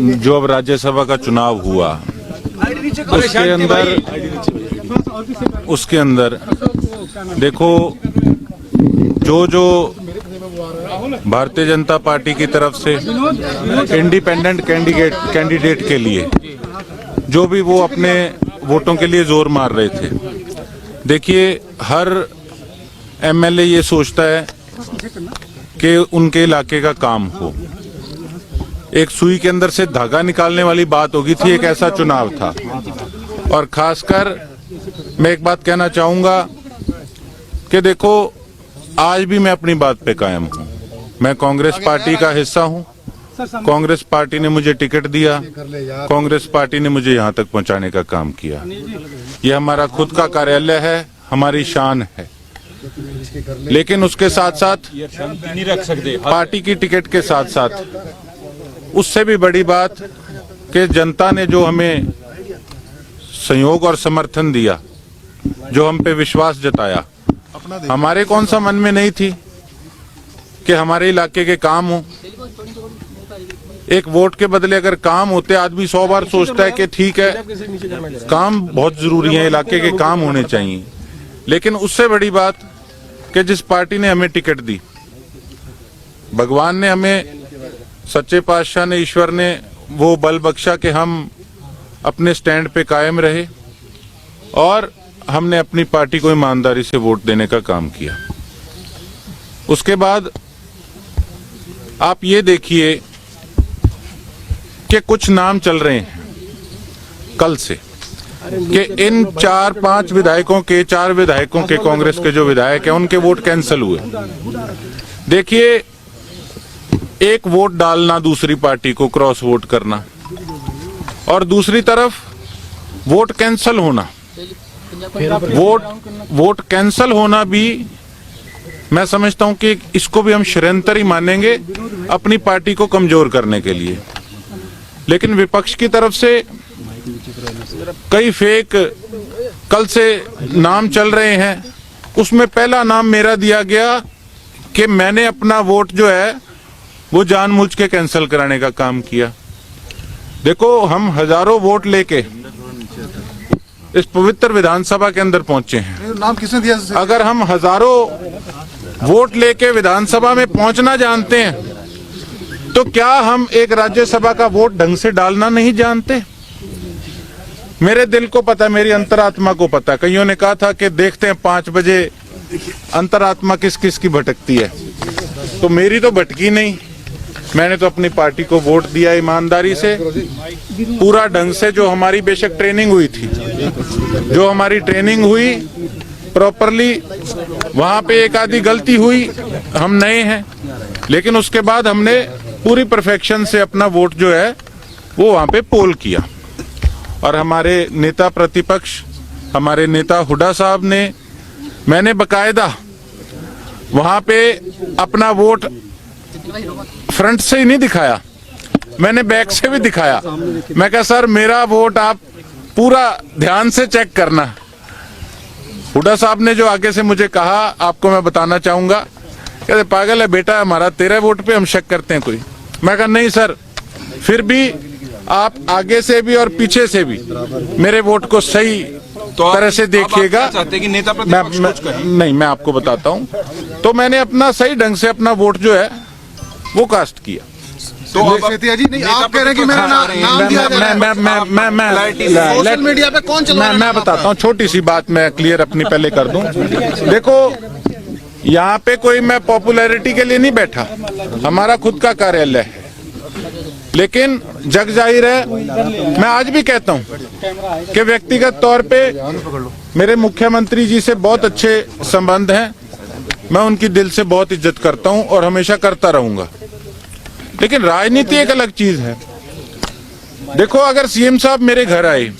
जो अब राज्यसभा का चुनाव हुआ उसके अंदर देखो जो भारतीय जनता पार्टी की तरफ से इंडिपेंडेंट कैंडिडेट के लिए जो भी वो अपने वोटों के लिए जोर मार रहे थे। देखिए, हर एमएलए ये सोचता है कि उनके इलाके का काम हो। एक सुई के अंदर से धागा निकालने वाली बात होगी थी, एक ऐसा चुनाव था। और खासकर मैं एक बात कहना चाहूंगा कि देखो, आज भी मैं अपनी बात पे कायम हूं। मैं कांग्रेस पार्टी का हिस्सा हूं। कांग्रेस पार्टी ने मुझे टिकट दिया, कांग्रेस पार्टी ने मुझे यहां तक पहुंचाने का काम किया। यह हमारा खुद का कार्यालय है, हमारी शान है। लेकिन उसके साथ साथ नहीं रख सकते पार्टी की टिकट के साथ साथ उससे भी बड़ी बात कि जनता ने जो हमें सहयोग और समर्थन दिया, जो हम पे विश्वास जताया, हमारे कौन सा मन में नहीं थी कि हमारे इलाके के काम हो। एक वोट के बदले अगर काम होते, आदमी 100 बार सोचता है कि ठीक है, काम बहुत जरूरी है, इलाके के काम होने चाहिए। लेकिन उससे बड़ी बात कि जिस पार्टी ने हमें टिकट दी, भगवान ने हमें, सच्चे पातशाह ने, ईश्वर ने वो बल बख्शा कि हम अपने स्टैंड पे कायम रहे और हमने अपनी पार्टी को ईमानदारी से वोट देने का काम किया। उसके बाद आप ये देखिए कि कुछ नाम चल रहे हैं कल से कि इन 4-5 विधायकों के, 4 विधायकों के, कांग्रेस के जो विधायक हैं उनके वोट कैंसिल हुए। देखिए, एक वोट डालना दूसरी पार्टी को, क्रॉस वोट करना, और दूसरी तरफ वोट कैंसिल होना। वोट कैंसिल होना भी मैं समझता हूं कि इसको भी हम षड्यंत्र ही मानेंगे अपनी पार्टी को कमजोर करने के लिए। लेकिन विपक्ष की तरफ से कई फेक कल से नाम चल रहे हैं। उसमें पहला नाम मेरा दिया गया कि मैंने अपना वोट जो है वो जानबूझ के कैंसिल कराने का काम किया। देखो, हम हजारों वोट लेके इस पवित्र विधानसभा के अंदर पहुंचे हैं। नाम किसने दिया? अगर हम हजारों वोट लेके विधानसभा में पहुंचना जानते हैं तो क्या हम एक राज्यसभा का वोट ढंग से डालना नहीं जानते? मेरे दिल को पता है, मेरी अंतरात्मा को पता है। कईयों ने कहा था कि देखते हैं 5 बजे अंतरात्मा किस किस की भटकती है, तो मेरी तो भटकी नहीं। मैंने तो अपनी पार्टी को वोट दिया ईमानदारी से, पूरा ढंग से। जो हमारी बेशक ट्रेनिंग हुई थी, जो हमारी ट्रेनिंग हुई प्रॉपरली, वहां पे एक आधी गलती हुई, हम नए हैं, लेकिन उसके बाद हमने पूरी परफेक्शन से अपना वोट जो है वो वहां पे पोल किया। और हमारे नेता प्रतिपक्ष, हमारे नेता हुड्डा साहब ने, मैंने बकायदा वहां पे अपना वोट फ्रंट से ही नहीं दिखाया, मैंने बैक से भी दिखाया। मैं कहा, सर मेरा वोट आप पूरा ध्यान से चेक करना। हुड्डा साहब ने जो आगे से मुझे कहा, आपको मैं बताना चाहूंगा, कहते पागल है बेटा, हमारा तेरे वोट पे हम शक करते हैं कोई। मैं कहा नहीं सर, फिर भी आप आगे से भी और पीछे से भी मेरे वोट को सही तरह से देखिएगा। नहीं, मैं आपको बताता हूं। तो मैंने अपना सही ढंग से अपना वोट जो है वो कास्ट किया। तो सेतिया जी, नहीं आप कह रहे हैं कि मेरा नाम दिया जा रहा है। सोशल मीडिया पे कौन चला रहा है? मैं बताता हूँ, छोटी सी बात मैं क्लियर अपनी पहले कर दूं। देखो, यहाँ पे कोई मैं पॉपुलैरिटी के लिए नहीं बैठा, हमारा खुद का कार्यालय है। लेकिन जग जाहिर है, मैं आज भी कहता हूँ कि व्यक्तिगत तौर पे मेरे मुख्यमंत्री जी से बहुत अच्छे संबंध हैं। मैं उनकी दिल से बहुत इज्जत करता हूँ और हमेशा करता रहूंगा। लेकिन राजनीति एक अलग चीज है। देखो, अगर सीएम साहब मेरे घर आए,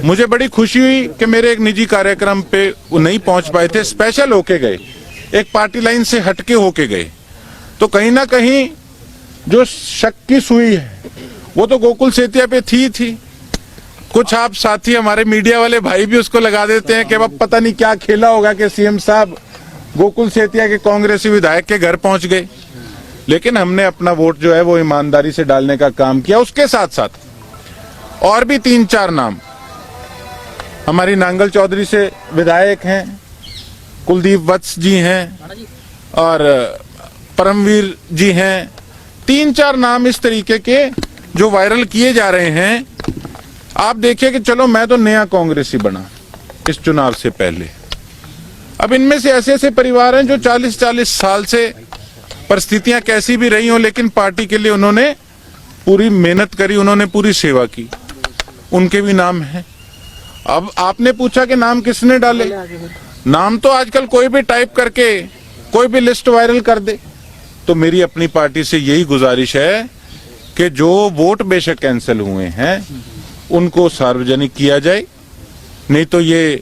मुझे बड़ी खुशी हुई कि मेरे एक निजी कार्यक्रम पे वो नहीं पहुंच पाए थे, स्पेशल होके गए, एक पार्टी लाइन से हटके होके गए। तो कहीं ना कहीं जो शक की सुई है वो तो गोकुल सेतिया पे थी। कुछ आप साथी हमारे मीडिया वाले भाई भी उसको लगा देते हैं कि अब पता नहीं क्या खेला होगा कि सीएम साहब गोकुल सेतिया के कांग्रेसी विधायक के घर पहुंच गए। लेकिन हमने अपना वोट जो है वो ईमानदारी से डालने का काम किया। उसके साथ साथ और भी 3-4 नाम, हमारी नांगल चौधरी से विधायक हैं, कुलदीप वत्स जी हैं और परमवीर जी हैं, 3-4 नाम इस तरीके के जो वायरल किए जा रहे हैं। आप देखिए कि चलो मैं तो नया कांग्रेसी बना इस चुनाव से पहले, अब इनमें से ऐसे ऐसे परिवार हैं जो 40-40 साल से परिस्थितियां कैसी भी रही हों लेकिन पार्टी के लिए उन्होंने पूरी मेहनत करी, उन्होंने पूरी सेवा की, उनके भी नाम हैं। अब आपने पूछा कि नाम किसने डाले, नाम तो आजकल कोई भी टाइप करके कोई भी लिस्ट वायरल कर दे। तो मेरी अपनी पार्टी से यही गुजारिश है कि जो वोट बेशक कैंसिल हुए हैं उनको सार्वजनिक किया जाए, नहीं तो ये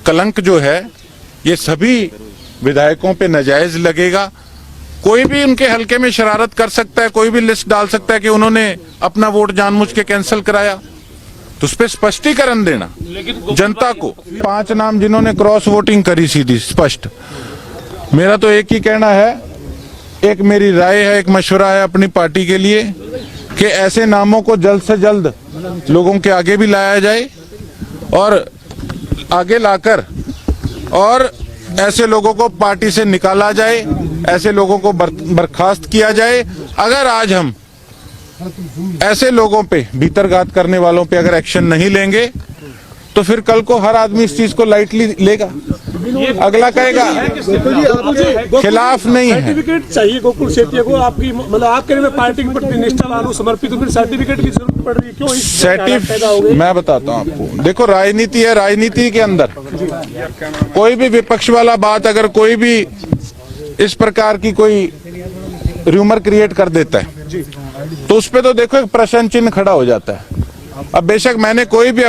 कलंक जो है ये सभी विधायकों पे नाजायज लगेगा। कोई भी उनके हलके में शरारत कर सकता है, कोई भी लिस्ट डाल सकता है कि उन्होंने अपना वोट जानबूझ के कैंसिल कराया, तो उस पर स्पष्टीकरण देना जनता को। 5 नाम जिन्होंने क्रॉस वोटिंग करी सीधी स्पष्ट, मेरा तो एक ही कहना है, एक मेरी राय है, एक मशवरा है अपनी पार्टी के लिए कि ऐसे नामों को जल्द से जल्द लोगों के आगे भी लाया जाए और आगे लाकर और ऐसे लोगों को पार्टी से निकाला जाए, ऐसे लोगों को बर्खास्त किया जाए। अगर आज हम ऐसे लोगों पे, भीतरघात करने वालों पे अगर एक्शन नहीं लेंगे तो फिर कल को हर आदमी इस चीज को लाइटली लेगा, अगला कहेगा खिलाफ नहीं है। सर्टिफिकेट चाहिए गोकुल सेतिया को, आपकी मतलब आप कह रहे हैं पार्टी के प्रति निष्ठा वालों समर्पित, तो फिर सर्टिफिकेट की जरूरत पड़ रही है क्यों? सर्टिफिकेट मैं बताता हूँ आपको, देखो राजनीति है, राजनीति के अंदर कोई भी विपक्ष वाला बात अगर कोई भी इस प्रकार की कोई र्यूमर क्रिएट कर देता है तो उस पे तो देखो एक प्रश्न चिन्ह खड़ा हो जाता है। अब बेशक मैंने कोई भी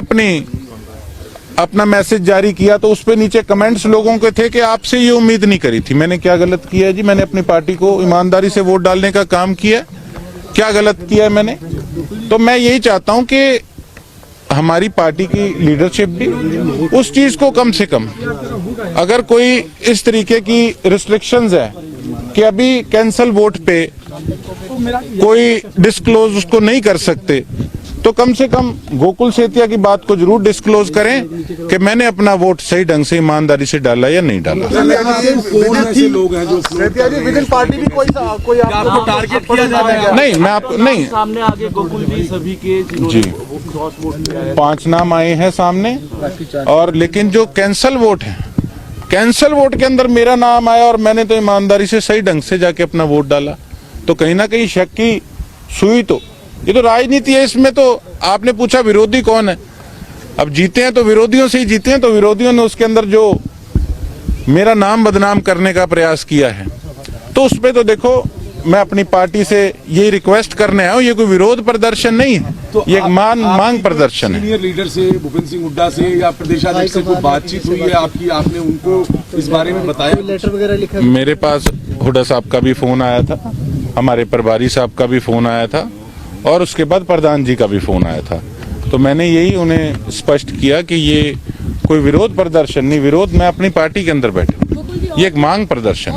अपना मैसेज जारी किया तो उस पे नीचे कमेंट्स लोगों के थे कि आपसे ये उम्मीद नहीं करी थी। मैंने क्या गलत किया है जी? मैंने अपनी पार्टी को ईमानदारी से वोट डालने का काम किया, क्या गलत किया है मैंने? तो मैं यही चाहता हूं कि हमारी पार्टी की लीडरशिप भी उस चीज को कम से कम, अगर कोई इस तरीके की रिस्ट्रिक्शंस है कि अभी कैंसल वोट पे कोई डिस्क्लोज उसको नहीं कर सकते, तो कम से कम गोकुल सेतिया की बात को जरूर डिस्क्लोज करें कि मैंने अपना वोट सही ढंग से ईमानदारी से डाला या नहीं डाला। ऐसे लोग हैं जो विद इन पार्टी भी कोई आपको टारगेट किया जा रहा है? नहीं, मैं आप नहीं, सामने आगे गोकुल जी सभी के जी 5 नाम आए हैं सामने, और लेकिन जो कैंसल वोट है, कैंसल वोट के अंदर मेरा नाम आया और मैंने तो ईमानदारी से सही ढंग से जाके अपना वोट डाला, तो कहीं ना कहीं शक की सुई, तो ये तो राजनीति है। इसमें तो आपने पूछा विरोधी कौन है, अब जीते हैं तो विरोधियों से ही जीते हैं, तो विरोधियों ने उसके अंदर जो मेरा नाम बदनाम करने का प्रयास किया है तो उस पे तो देखो मैं अपनी पार्टी से यही रिक्वेस्ट करने आया हूँ, ये कोई विरोध प्रदर्शन नहीं है, तो ये एक मांग प्रदर्शन है। सीनियर लीडर से, भूपेंद्र सिंह हुड्डा से या प्रदेशाध्यक्ष से कोई बातचीत हुई है आपकी? आपने उनको इस बारे में बताया? लेटर वगैरह लिखा? मेरे पास हुड्डा साहब का भी फोन आया था, हमारे प्रभारी साहब का भी फोन आया था और उसके बाद प्रधान जी का भी फोन आया था, तो मैंने यही उन्हें स्पष्ट किया कि ये कोई विरोध प्रदर्शन नहीं, विरोध मैं अपनी पार्टी के अंदर बैठा, ये एक मांग प्रदर्शन।